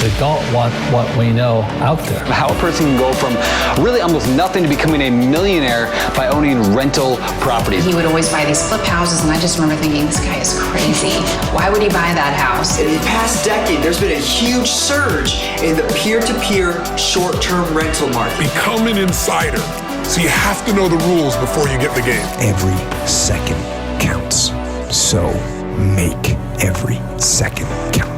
that don't want what we know out there. How a person can go from really almost nothing to becoming a millionaire by owning rental properties. He would always buy these flip houses, and I just remember thinking, this guy is crazy. Why would he buy that house? In the past decade, there's been a huge surge in the peer-to-peer short-term rental market. Become an insider. So you have to know the rules before you get the game. Every second counts. So make every second count.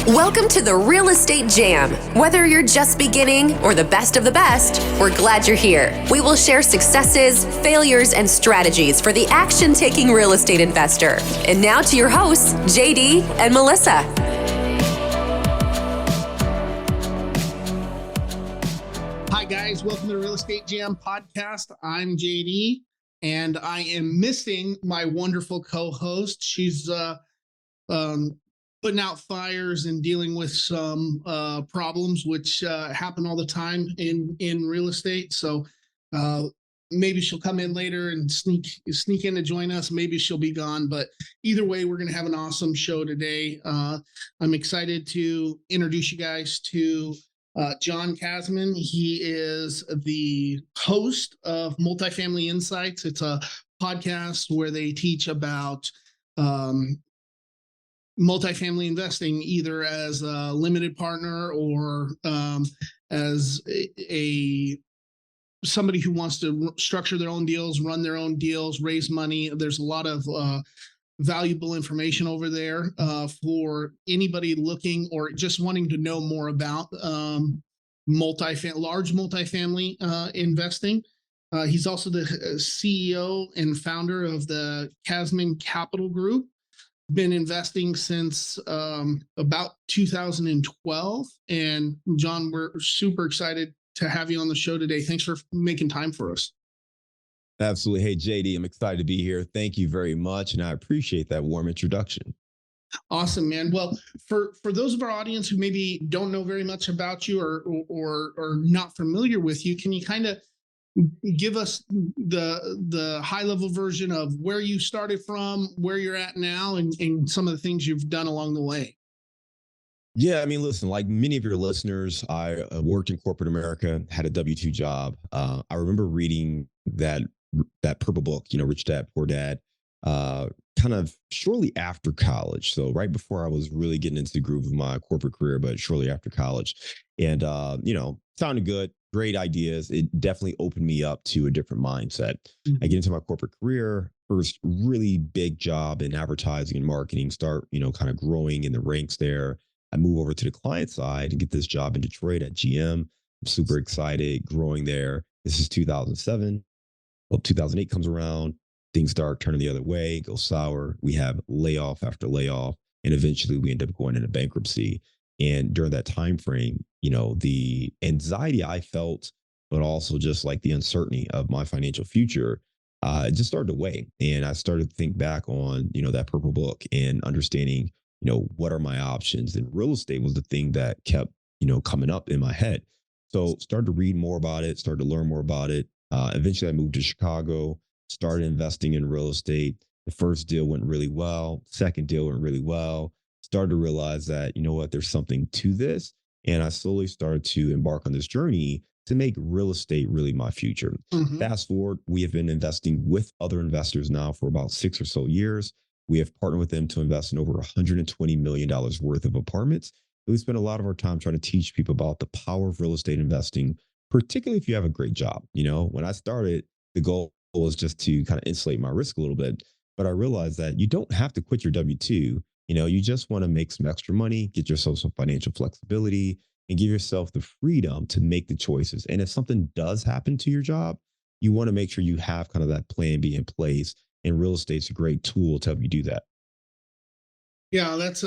Welcome to the Real Estate Jam. Whether you're just beginning or the best of the best, we're glad you're here. We will share successes, failures, and strategies for the action-taking real estate investor. And now to your hosts, JD and Melissa. Hi guys, welcome to the Real Estate Jam podcast. I'm JD, and I am missing my wonderful co-host. She's putting out fires and dealing with some problems which happen all the time in real estate. So maybe she'll come in later and sneak in to join us. Maybe she'll be gone, but either way, we're going to have an awesome show today. I'm excited to introduce you guys to John Casmon. He is the host of Multifamily Insights. It's a podcast where they teach about multifamily investing, either as a limited partner or as somebody who wants to structure their own deals, run their own deals, raise money. There's a lot of valuable information over there for anybody looking or just wanting to know more about large multifamily investing. He's also the CEO and founder of the Casmon Capital Group. Been investing since about 2012. And John, we're super excited to have you on the show today. Thanks for making time for us. Absolutely. Hey, JD, I'm excited to be here. Thank you very much. And I appreciate that warm introduction. Awesome, man. Well, for those of our audience who maybe don't know very much about you or not familiar with you, can you kind of give us the high level version of where you started from, where you're at now, and some of the things you've done along the way? Yeah, I mean, listen, like many of your listeners, I worked in corporate America, had a W-2 job. I remember reading that purple book, Rich Dad, Poor Dad, kind of shortly after college. So right before I was really getting into the groove of my corporate career, but shortly after college. And, sounded good, great ideas. It definitely opened me up to a different mindset. Mm-hmm. I get into my corporate career, first really big job in advertising and marketing, start, kind of growing in the ranks there. I move over to the client side and get this job in Detroit at GM. I'm super excited, growing there. This is 2007. Well, 2008 comes around. Things start turning the other way, go sour. We have layoff after layoff, and eventually we end up going into bankruptcy. And during that time frame, the anxiety I felt, but also just like the uncertainty of my financial future, it just started to weigh. And I started to think back on, that purple book and understanding, what are my options? And real estate was the thing that kept, coming up in my head. So started to read more about it, started to learn more about it. Eventually I moved to Chicago, started investing in real estate. The first deal went really well. Second deal went really well. Started to realize that, there's something to this. And I slowly started to embark on this journey to make real estate really my future. Mm-hmm. Fast forward, we have been investing with other investors now for about 6 or so years. We have partnered with them to invest in over $120 million worth of apartments. We spend a lot of our time trying to teach people about the power of real estate investing, particularly if you have a great job. When I started, the goal was just to kind of insulate my risk a little bit. But I realized that you don't have to quit your W-2. You just want to make some extra money, get yourself some financial flexibility, and give yourself the freedom to make the choices. And if something does happen to your job, you want to make sure you have kind of that plan B in place. And real estate's a great tool to help you do that. Yeah, that's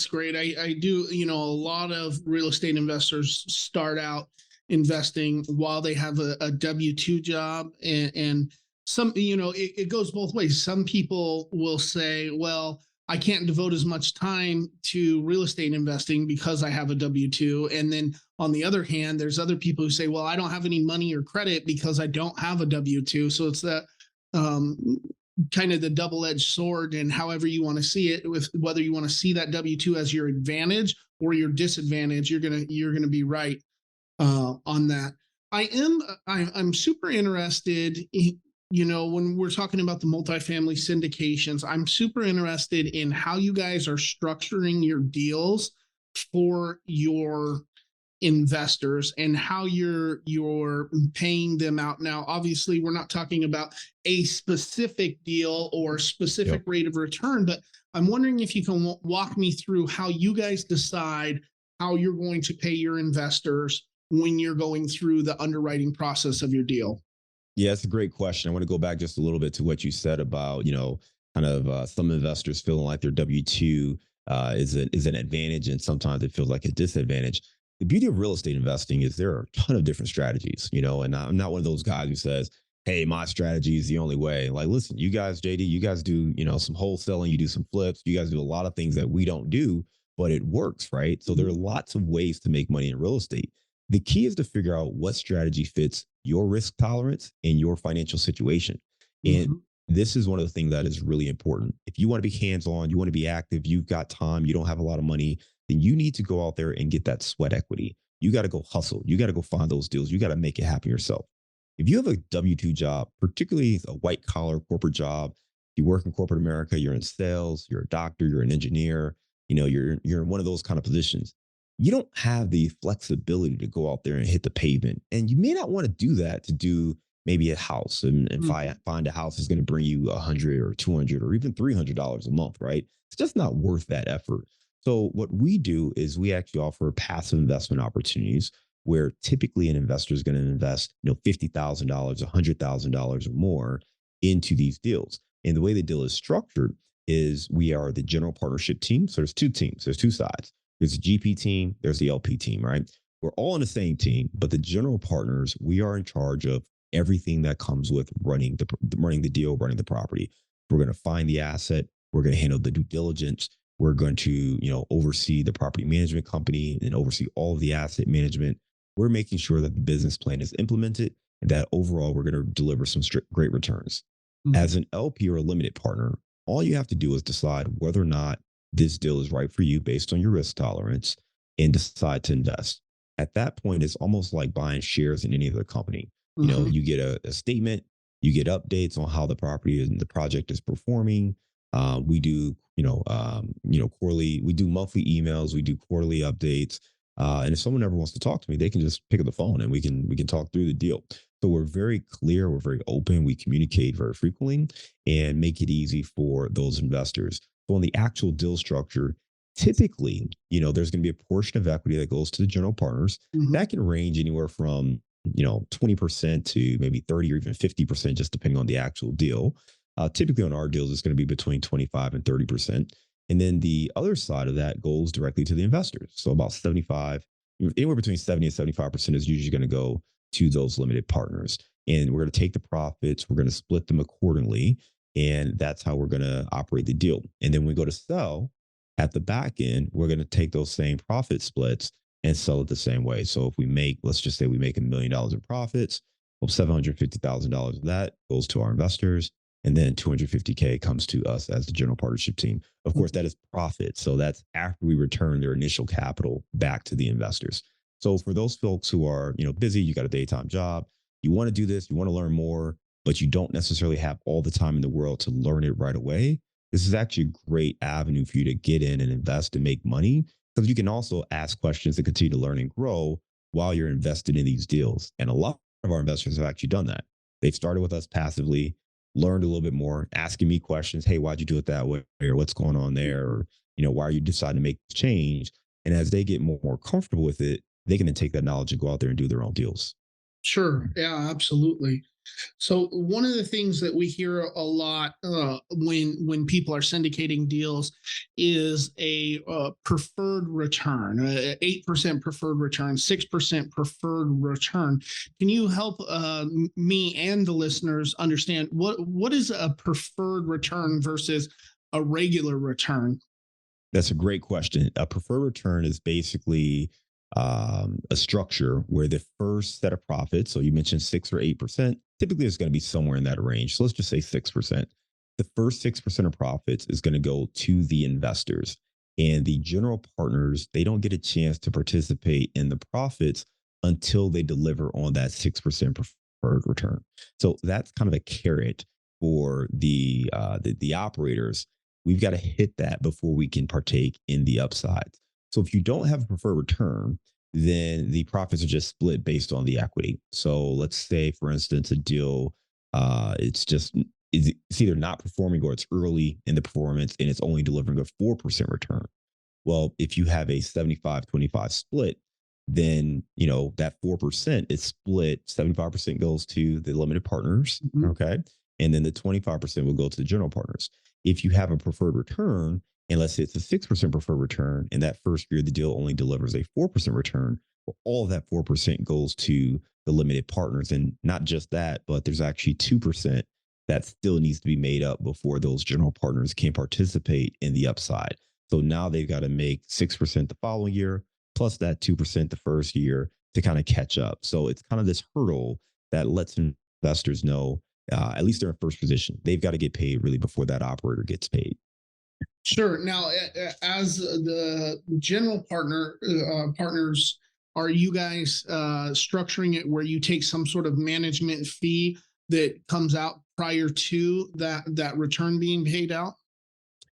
great. I do, a lot of real estate investors start out investing while they have a W-2 job, and some, it goes both ways. Some people will say, well, I can't devote as much time to real estate investing because I have a W-2. And then on the other hand, there's other people who say, well, I don't have any money or credit because I don't have a W-2. So it's that kind of the double-edged sword, and however you want to see it, with whether you want to see that W-2 as your advantage or your disadvantage, you're gonna be right on that. I'm super interested in, when we're talking about the multifamily syndications, I'm super interested in how you guys are structuring your deals for your investors and how you're paying them out. Now, obviously, we're not talking about a specific deal or specific rate of return, but I'm wondering if you can walk me through how you guys decide how you're going to pay your investors when you're going through the underwriting process of your deal. Yeah, it's a great question. I want to go back just a little bit to what you said about, kind of some investors feeling like their W-2 is an advantage, and sometimes it feels like a disadvantage. The beauty of real estate investing is there are a ton of different strategies, and I'm not one of those guys who says, hey, my strategy is the only way. Like, listen, you guys, JD, you guys do, some wholesaling, you do some flips, you guys do a lot of things that we don't do, but it works, right? So there are lots of ways to make money in real estate. The key is to figure out what strategy fits your risk tolerance and your financial situation. And this is one of the things that is really important. If you want to be hands-on, you want to be active, you've got time, you don't have a lot of money, then you need to go out there and get that sweat equity. You got to go hustle. You got to go find those deals. You got to make it happen yourself. If you have a W-2 job, particularly a white collar corporate job, you work in corporate America, you're in sales, you're a doctor, you're an engineer, you're in one of those kind of positions. You don't have the flexibility to go out there and hit the pavement. And you may not want to do that to do maybe a house and find a house that's going to bring you 100 or 200 or even $300 a month, right? It's just not worth that effort. So what we do is we actually offer passive investment opportunities where typically an investor is going to invest, $50,000, $100,000 or more into these deals. And the way the deal is structured is we are the general partnership team. So there's two teams, there's two sides. There's the GP team, there's the LP team, right? We're all on the same team, but the general partners, we are in charge of everything that comes with running the deal, running the property. We're going to find the asset. We're going to handle the due diligence. We're going to, oversee the property management company and oversee all of the asset management. We're making sure that the business plan is implemented and that overall we're going to deliver some great returns. As an LP or a limited partner, all you have to do is decide whether or not this deal is right for you based on your risk tolerance and decide to invest. At that point, it's almost like buying shares in any other company. You get a statement, you get updates on how the property and the project is performing. We do, quarterly, we do monthly emails, we do quarterly updates. And if someone ever wants to talk to me, they can just pick up the phone and we can talk through the deal. So we're very clear, we're very open, we communicate very frequently and make it easy for those investors. So on the actual deal structure, typically, there's going to be a portion of equity that goes to the general partners. That can range anywhere from, 20% to maybe 30 or even 50%, just depending on the actual deal. Typically on our deals, it's going to be between 25 and 30%. And then the other side of that goes directly to the investors. So about 75, anywhere between 70 and 75% is usually going to go to those limited partners. And we're going to take the profits, we're going to split them accordingly. And that's how we're going to operate the deal. And then when we go to sell at the back end, we're going to take those same profit splits and sell it the same way. So if we make, let's just say we make $1 million in profits, well, $750,000 of that goes to our investors. And then 250K comes to us as the general partnership team. Of course, that is profit. So that's after we return their initial capital back to the investors. So for those folks who are, busy, you got a daytime job, you want to do this, you want to learn more, but you don't necessarily have all the time in the world to learn it right away. This is actually a great avenue for you to get in and invest and make money, because you can also ask questions and continue to learn and grow while you're invested in these deals. And a lot of our investors have actually done that. They've started with us passively, learned a little bit more, asking me questions. Hey, why'd you do it that way? Or what's going on there? Or, why are you deciding to make this change? And as they get more comfortable with it, they can then take that knowledge and go out there and do their own deals. Sure. Yeah, absolutely. So one of the things that we hear a lot when people are syndicating deals is a preferred return, 8% preferred return, 6% preferred return. Can you help me and the listeners understand what is a preferred return versus a regular return? That's a great question. A preferred return is basically a structure where the first set of profits, so you mentioned 6 or 8%, typically it's going to be somewhere in that range. So let's just say 6%. The first 6% of profits is going to go to the investors. And the general partners, they don't get a chance to participate in the profits until they deliver on that 6% preferred return. So that's kind of a carrot for the operators. We've got to hit that before we can partake in the upside. So if you don't have a preferred return, then the profits are just split based on the equity. So let's say, for instance, a deal, it's either not performing or it's early in the performance and it's only delivering a 4% return. Well, if you have a 75-25 split, then that 4% is split. 75% goes to the limited partners. Mhm. Okay. And then the 25% will go to the general partners. If you have a preferred return, and let's say it's a 6% preferred return, and that first year the deal only delivers a 4% return, well, all of that 4% goes to the limited partners. And not just that, but there's actually 2% that still needs to be made up before those general partners can participate in the upside. So now they've got to make 6% the following year, plus that 2% the first year to kind of catch up. So it's kind of this hurdle that lets investors know, at least they're in first position. They've got to get paid really before that operator gets paid. Sure. Now, as the general partners, are you guys structuring it where you take some sort of management fee that comes out prior to that return being paid out?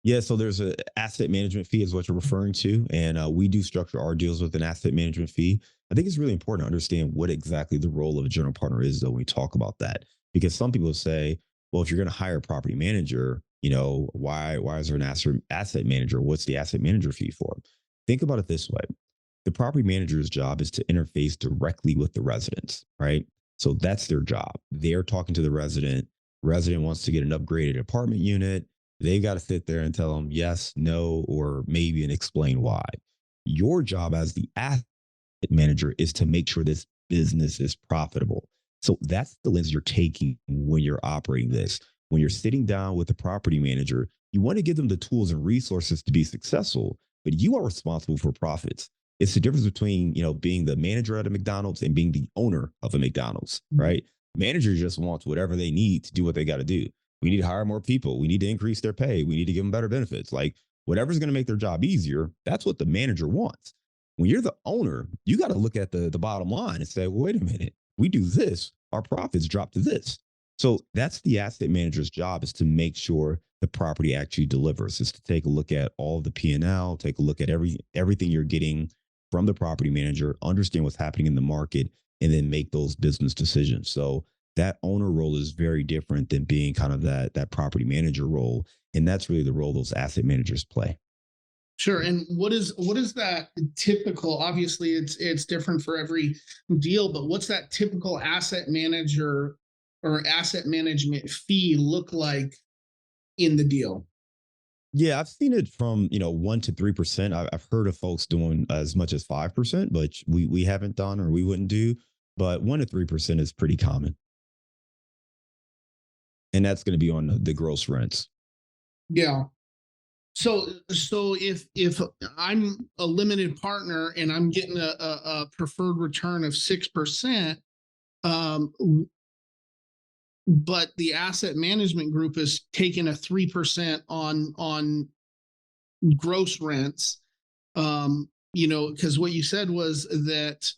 Yeah, so there's a asset management fee is what you're referring to, and we do structure our deals with an asset management fee. I think it's really important to understand what exactly the role of a general partner is, though, when we talk about that, because some people say, well, if you're going to hire a property manager, why is there an asset manager? What's the asset manager fee for? Think about it this way: the property manager's job is to interface directly with the residents, right? So that's their job. They're talking to the resident. Resident wants to get an upgraded apartment unit. They've got to sit there and tell them yes, no, or maybe, and explain why. Your job as the asset manager is to make sure this business is profitable. So that's the lens you're taking when you're operating this. When you're sitting down with the property manager, you want to give them the tools and resources to be successful, but you are responsible for profits. It's the difference between, being the manager at a McDonald's and being the owner of a McDonald's, right? Manager just wants whatever they need to do what they got to do. We need to hire more people. We need to increase their pay. We need to give them better benefits. Like whatever's going to make their job easier, that's what the manager wants. When you're the owner, you got to look at the bottom line and say, well, wait a minute, we do this, our profits drop to this. So that's the asset manager's job, is to make sure the property actually delivers, is to take a look at all the P&L, take a look at everything you're getting from the property manager, understand what's happening in the market, and then make those business decisions. So that owner role is very different than being kind of that property manager role. And that's really the role those asset managers play. Sure. And what is that typical? Obviously, it's different for every deal, but what's that typical asset manager or asset management fee look like in the deal? Yeah, I've seen it from 1% to 3%. I've heard of folks doing as much as 5%, but we haven't done, or we wouldn't do. But 1% to 3% is pretty common, and that's going to be on the gross rents. Yeah. So if I'm a limited partner and I'm getting a preferred return of 6%, but the asset management group is taking a 3% on gross rents, because what you said was that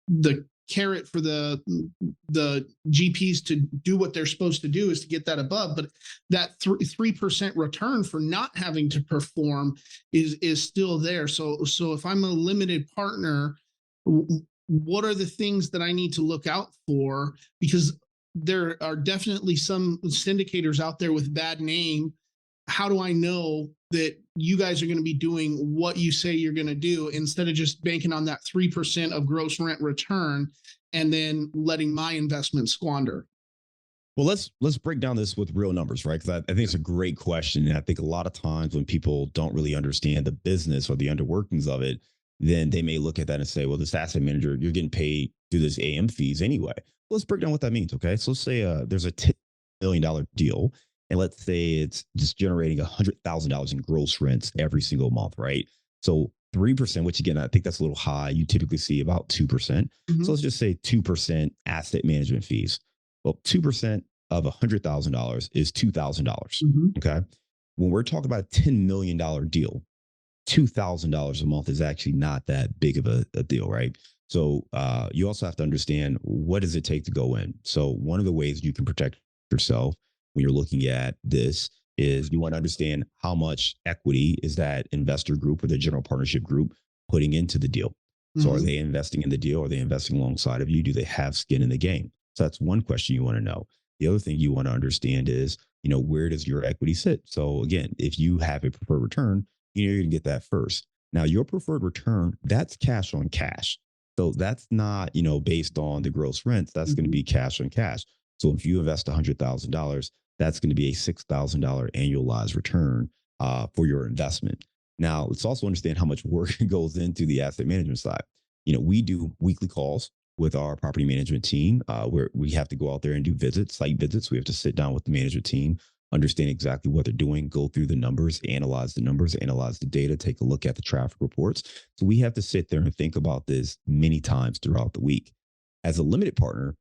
the carrot for the GPs to do what they're supposed to do is to get that above, but that 3% return for not having to perform is still there. So if I'm a limited partner, what are the things that I need to look out for? Because there are definitely some syndicators out there with bad name. How do I know that you guys are going to be doing what you say you're going to do, instead of just banking on that 3% of gross rent return and then letting my investment squander? Well, let's break down this with real numbers, right? Because I think it's a great question. And I think a lot of times when people don't really understand the business or the underworkings of it, then they may look at that and say, well, this asset manager, you're getting paid through this AM fees anyway. Well, let's break down what that means. Okay. So let's say there's a $10 million deal, and let's say it's just generating $100,000 in gross rents every single month, right? So 3%, which again, I think that's a little high. You typically see about 2%. Mm-hmm. So let's just say 2% asset management fees. Well, 2% of $100,000 is $2,000. Mm-hmm. Okay. when we're talking about a $10 million deal, $2,000 a month is actually not that big of a deal, right? So you also have to understand, what does it take to go in? So one of the ways you can protect yourself when you're looking at this is you want to understand how much equity is that investor group or the general partnership group putting into the deal. So are they investing in the deal? Are they investing alongside of you? Do they have skin in the game? So that's one question you want to know. The other thing you want to understand is, where does your equity sit? So again, if you have a preferred return, you're going to get that first. Now, your preferred return, that's cash on cash. So that's not, based on the gross rents. That's going to be cash on cash. So if you invest $100,000, that's going to be a $6,000 annualized return for your investment. Now, let's also understand how much work goes into the asset management side. We do weekly calls with our property management team where we have to go out there and do site visits. We have to sit down with the management team, understand exactly what they're doing, go through the numbers, analyze the data, take a look at the traffic reports. So we have to sit there and think about this many times throughout the week. As a limited partner,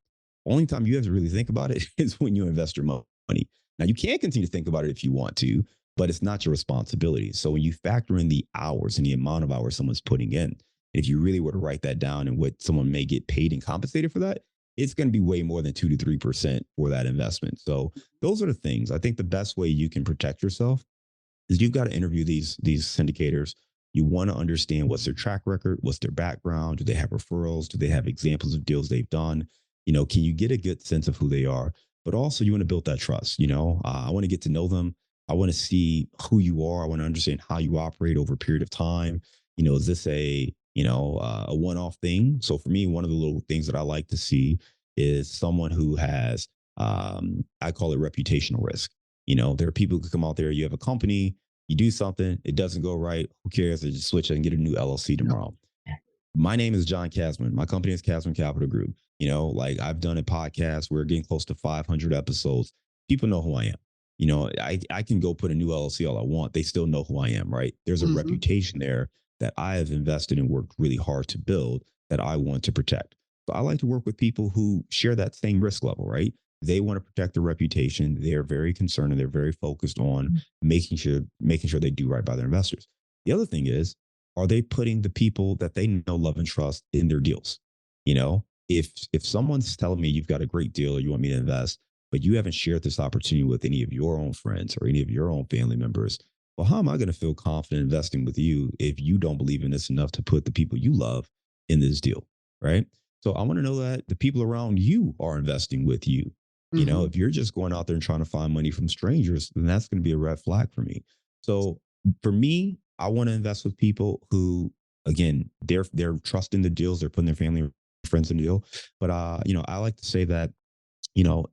only time you have to really think about it is when you invest your money. Now, you can continue to think about it if you want to, but it's not your responsibility. So when you factor in the hours and the amount of hours someone's putting in, if you really were to write that down and what someone may get paid and compensated for that, it's going to be way more than 2 to 3% for that investment. So those are the things. I think the best way you can protect yourself is you've got to interview these syndicators. You want to understand what's their track record, what's their background, do they have referrals, do they have examples of deals they've done? Can you get a good sense of who they are? But also you want to build that trust. I want to get to know them. I want to see who you are. I want to understand how you operate over a period of time. Is this a one-off thing? So for me, one of the little things that I like to see is someone who has, I call it reputational risk. There are people who come out there, you have a company, you do something, it doesn't go right. Who cares? They just switch it and get a new LLC tomorrow. My name is John Casmon. My company is Casmon Capital Group. I've done a podcast. We're getting close to 500 episodes. People know who I am. I can go put a new LLC all I want. They still know who I am, right? There's a reputation there that I have invested and worked really hard to build that I want to protect. So I like to work with people who share that same risk level, right? They want to protect their reputation. They're very concerned and they're very focused on making sure they do right by their investors. The other thing is, are they putting the people that they know, love, and trust in their deals? If someone's telling me you've got a great deal or you want me to invest, but you haven't shared this opportunity with any of your own friends or any of your own family members, well, how am I going to feel confident investing with you if you don't believe in this enough to put the people you love in this deal, right? So I want to know that the people around you are investing with you. If you're just going out there and trying to find money from strangers, then that's going to be a red flag for me. So for me, I want to invest with people who, again, they're trusting the deals, they're putting their family and friends in the deal. But I like to say that,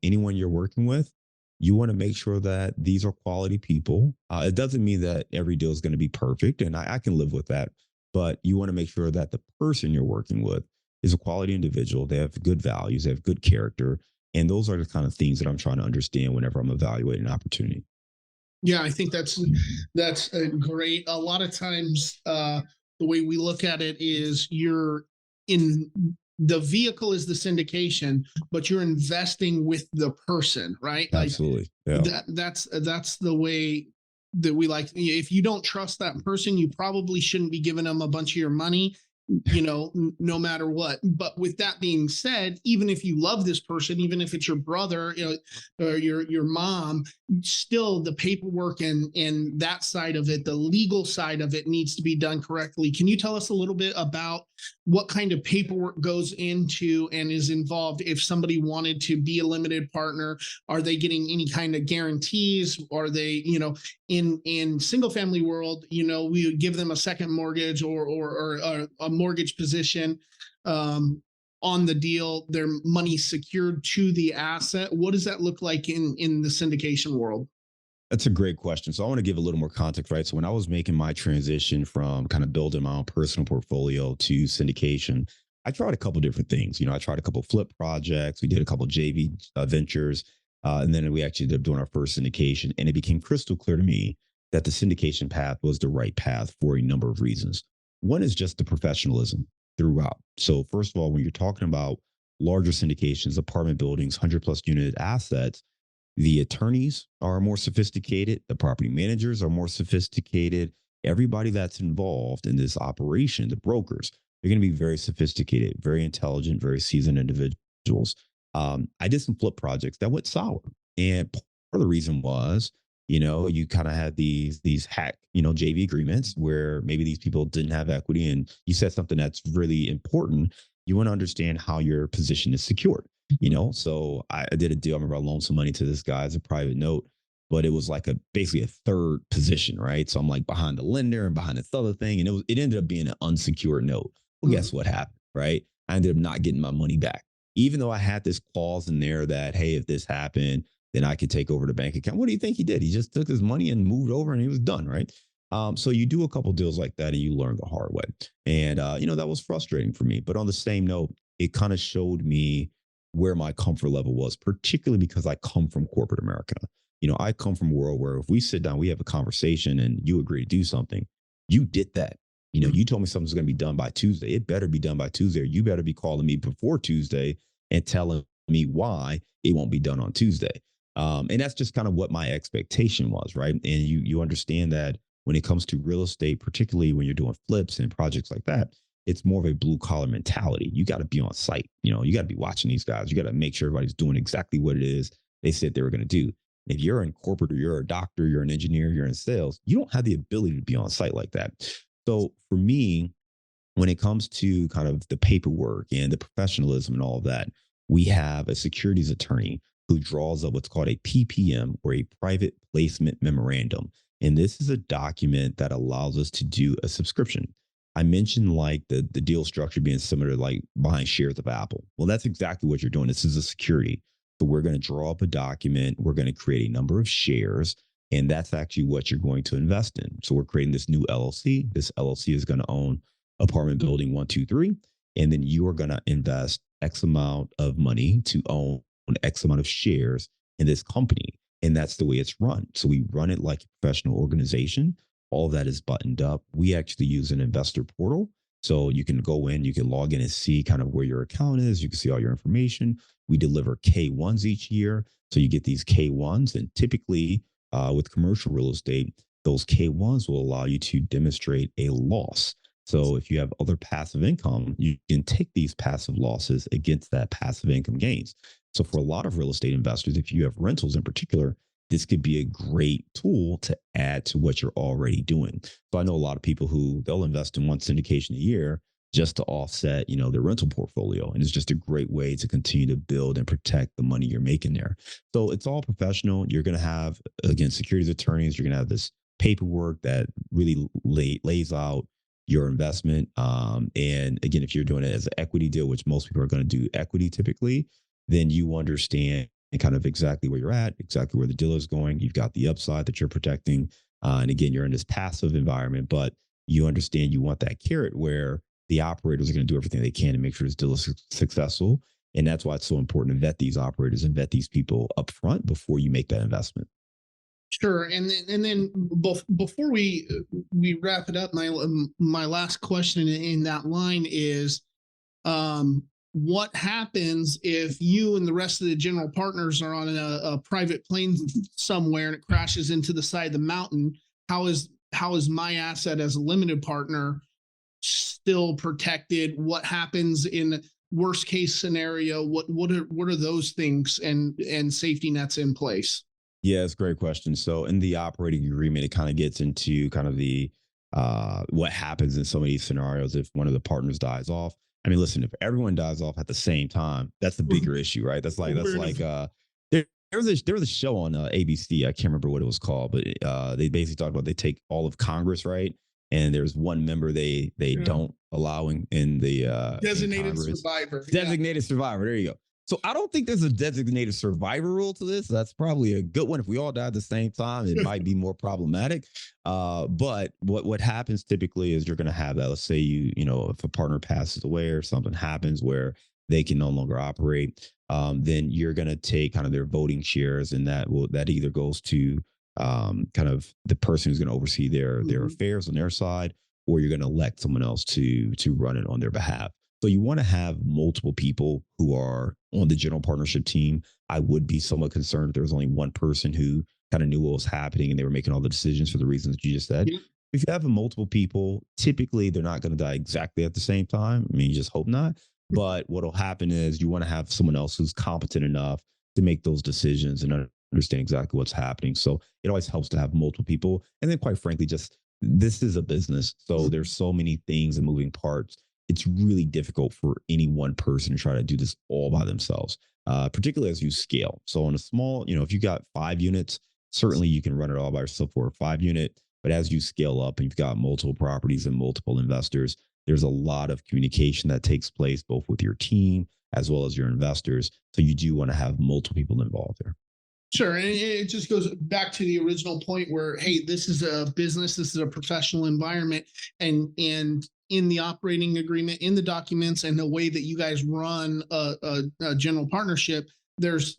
anyone you're working with, you want to make sure that these are quality people. It doesn't mean that every deal is going to be perfect, and I can live with that. But you want to make sure that the person you're working with is a quality individual. They have good values, they have good character. And those are the kind of things that I'm trying to understand whenever I'm evaluating an opportunity. Yeah, I think that's great. A lot of times, the way we look at it is the vehicle is the syndication, but you're investing with the person, right? Absolutely. Yeah. That's the way that we like. If you don't trust that person, you probably shouldn't be giving them a bunch of your money, no matter what. But with that being said, even if you love this person, even if it's your brother, or your mom, still the paperwork and that side of it, the legal side of it, needs to be done correctly. Can you tell us a little bit about what kind of paperwork goes into and is involved if somebody wanted to be a limited partner? Are they getting any kind of guarantees? Are they, in single family world, we would give them a second mortgage or a mortgage position on the deal, their money secured to the asset. What does that look like in the syndication world? That's a great question. So I want to give a little more context, right? So when I was making my transition from kind of building my own personal portfolio to syndication, I tried a couple different things. I tried a couple flip projects. We did a couple JV ventures. And then we actually ended up doing our first syndication. And it became crystal clear to me that the syndication path was the right path for a number of reasons. One is just the professionalism throughout. So first of all, when you're talking about larger syndications, apartment buildings, 100+ unit assets, The attorneys are more sophisticated. The property managers are more sophisticated. Everybody that's involved in this operation, the brokers, they're going to be very sophisticated, very intelligent, very seasoned individuals. I did some flip projects that went sour, and part of the reason was, you kind of had these hack, JV agreements where maybe these people didn't have equity, and you said something that's really important. You want to understand how your position is secured. So I did a deal. I remember I loaned some money to this guy as a private note, but it was like basically a third position, right? So I'm like behind the lender and behind this other thing, and it ended up being an unsecured note. Well, guess what happened, right? I ended up not getting my money back, even though I had this clause in there that, hey, if this happened, then I could take over the bank account. What do you think he did? He just took his money and moved over, and he was done, right? So you do a couple deals like that, and you learn the hard way, and that was frustrating for me. But on the same note, it kind of showed me where my comfort level was, particularly because I come from corporate America. I come from a world where if we sit down, we have a conversation and you agree to do something, you did that. You told me something's going to be done by Tuesday. It better be done by Tuesday, or you better be calling me before Tuesday and telling me why it won't be done on Tuesday. And that's just kind of what my expectation was, right? And you understand that when it comes to real estate, particularly when you're doing flips and projects like that, it's more of a blue collar mentality. You got to be on site. You got to be watching these guys. You got to make sure everybody's doing exactly what it is they said they were going to do. If you're in corporate, or you're a doctor, you're an engineer, you're in sales, you don't have the ability to be on site like that. So for me, when it comes to kind of the paperwork and the professionalism and all of that, we have a securities attorney who draws up what's called a PPM, or a private placement memorandum. And this is a document that allows us to do a subscription. I mentioned like the deal structure being similar to like buying shares of Apple. Well, that's exactly what you're doing. This is a security. So we're going to draw up a document. We're going to create a number of shares, and that's actually what you're going to invest in. So we're creating this new LLC. This LLC is going to own apartment building 1, 2, 3. And then you are going to invest X amount of money to own X amount of shares in this company. And that's the way it's run. So we run it like a professional organization. All of that is buttoned up. We actually use an investor portal. So you can go in, you can log in and see kind of where your account is. You can see all your information. We deliver K1s each year. So you get these K1s. And typically with commercial real estate, those K1s will allow you to demonstrate a loss. So if you have other passive income, you can take these passive losses against that passive income gains. So for a lot of real estate investors, if you have rentals in particular, this could be a great tool to add to what you're already doing. So I know a lot of people who they'll invest in one syndication a year just to offset, their rental portfolio. And it's just a great way to continue to build and protect the money you're making there. So it's all professional. You're going to have, again, securities attorneys. You're going to have this paperwork that really lays out your investment. And again, if you're doing it as an equity deal, which most people are going to do equity typically, then you understand and kind of exactly where you're at, exactly where the deal is going. You've got the upside that you're protecting. And again, you're in this passive environment, but you understand you want that carrot where the operators are going to do everything they can to make sure this deal is successful. And that's why it's so important to vet these operators and vet these people up front before you make that investment. Sure, and then before we wrap it up, my last question in that line is, what happens if you and the rest of the general partners are on a private plane somewhere and it crashes into the side of the mountain? How is my asset as a limited partner still protected? What happens in worst case scenario? What are those things and safety nets in place? Yeah, it's a great question. So in the operating agreement, it kind of gets into kind of the what happens in some of these scenarios if one of the partners dies off. I mean, listen, if everyone dies off at the same time, that's the bigger issue, right? There was a show on ABC. I can't remember what it was called, but they basically talked about they take all of Congress, right? And there's one member they don't allow in the designated in survivor. Designated survivor. There you go. So I don't think there's a designated survivor rule to this. That's probably a good one. If we all die at the same time, it might be more problematic. But what happens typically is you're going to have that. Let's say if a partner passes away or something happens where they can no longer operate, then you're going to take kind of their voting shares, and that either goes to kind of the person who's going to oversee their affairs on their side, or you're going to elect someone else to run it on their behalf. So you want to have multiple people who are on the general partnership team. I would be somewhat concerned if there was only one person who kind of knew what was happening and they were making all the decisions for the reasons that you just said. Yeah. If you have multiple people, typically they're not going to die exactly at the same time. I mean, you just hope not. But what'll happen is you want to have someone else who's competent enough to make those decisions and understand exactly what's happening. So it always helps to have multiple people. And then quite frankly, just this is a business. So there's so many things and moving parts. It's really difficult for any one person to try to do this all by themselves, particularly as you scale. So on a small, if you got 5 units, certainly you can run it all by yourself for a 5-unit. But as you scale up and you've got multiple properties and multiple investors, there's a lot of communication that takes place both with your team as well as your investors. So you do want to have multiple people involved there. Sure. And it just goes back to the original point where, hey, this is a business, this is a professional environment. And in the operating agreement, in the documents, and the way that you guys run a general partnership, there's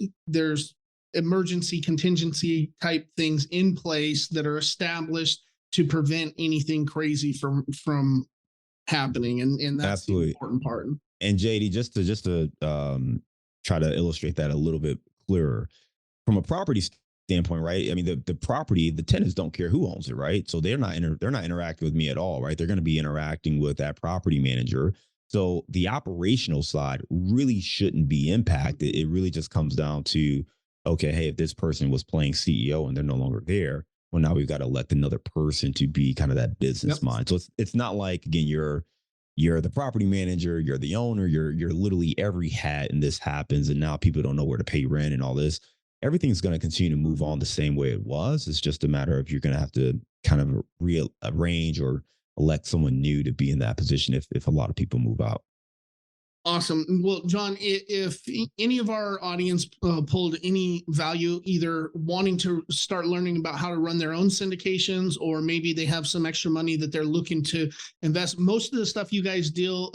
emergency contingency type things in place that are established to prevent anything crazy from happening. And that's Absolutely. the important part. And JD, just to try to illustrate that a little bit clearer, from a property standpoint, right? I mean, the property, the tenants don't care who owns it, right? So they're not interacting with me at all, right? They're going to be interacting with that property manager. So the operational side really shouldn't be impacted. It really just comes down to, okay, hey, if this person was playing CEO and they're no longer there, well, now we've got to elect another person to be kind of that business mind. So it's not like, again, you're the property manager, you're the owner, you're literally every hat, and this happens, and now people don't know where to pay rent and all this. Everything's going to continue to move on the same way it was. It's just a matter of you're going to have to kind of rearrange or elect someone new to be in that position if a lot of people move out. Awesome. Well, John, if any of our audience pulled any value, either wanting to start learning about how to run their own syndications, or maybe they have some extra money that they're looking to invest, most of the stuff you guys deal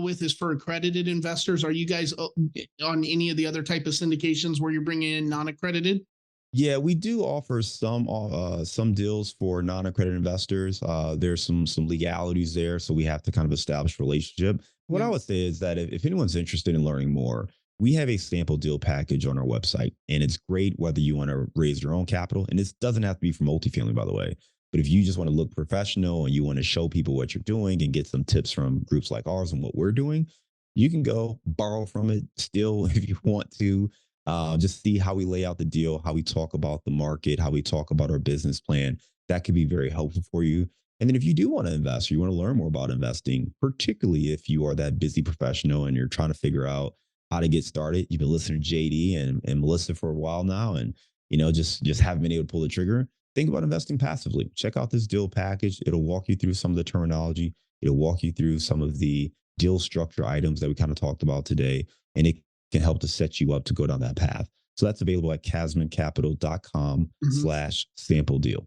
with is for accredited investors. Are you guys on any of the other type of syndications where you're bringing in non-accredited? Yeah, we do offer some deals for non-accredited investors. There's some legalities there, so we have to kind of establish a relationship. What I would say is that if anyone's interested in learning more, we have a sample deal package on our website, and it's great whether you want to raise your own capital. And this doesn't have to be for multifamily, by the way. But if you just want to look professional and you want to show people what you're doing and get some tips from groups like ours and what we're doing, you can go borrow from it still if you want to. Just see how we lay out the deal, how we talk about the market, how we talk about our business plan. That could be very helpful for you. And then if you do want to invest, or you want to learn more about investing, particularly if you are that busy professional and you're trying to figure out how to get started, you've been listening to JD and Melissa for a while now, and just haven't been able to pull the trigger. Think about investing passively. Check out this deal package. It'll walk you through some of the terminology. It'll walk you through some of the deal structure items that we kind of talked about today, and it can help to set you up to go down that path. So that's available at casmoncapital.com/sample deal.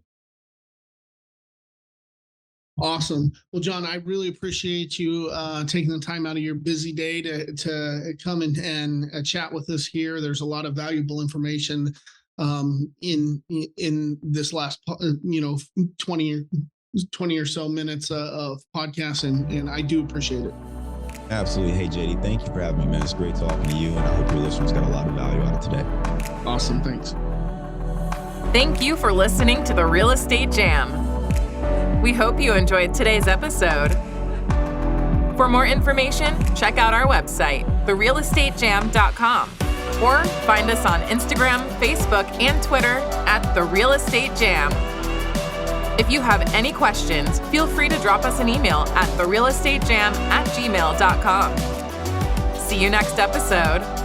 Awesome. Well, John, I really appreciate you taking the time out of your busy day to come and chat with us here. There's a lot of valuable information in this last 20 or so minutes of podcast, and I do appreciate it. Absolutely. Hey, JD, thank you for having me, man. It's great talking to you, and I hope your listeners got a lot of value out of today. Awesome. Thanks. Thank you for listening to the Real Estate Jam. We hope you enjoyed today's episode. For more information, check out our website, therealestatejam.com, or find us on Instagram, Facebook, and Twitter at The Real Estate Jam. If you have any questions, feel free to drop us an email at therealestatejam@gmail.com. See you next episode.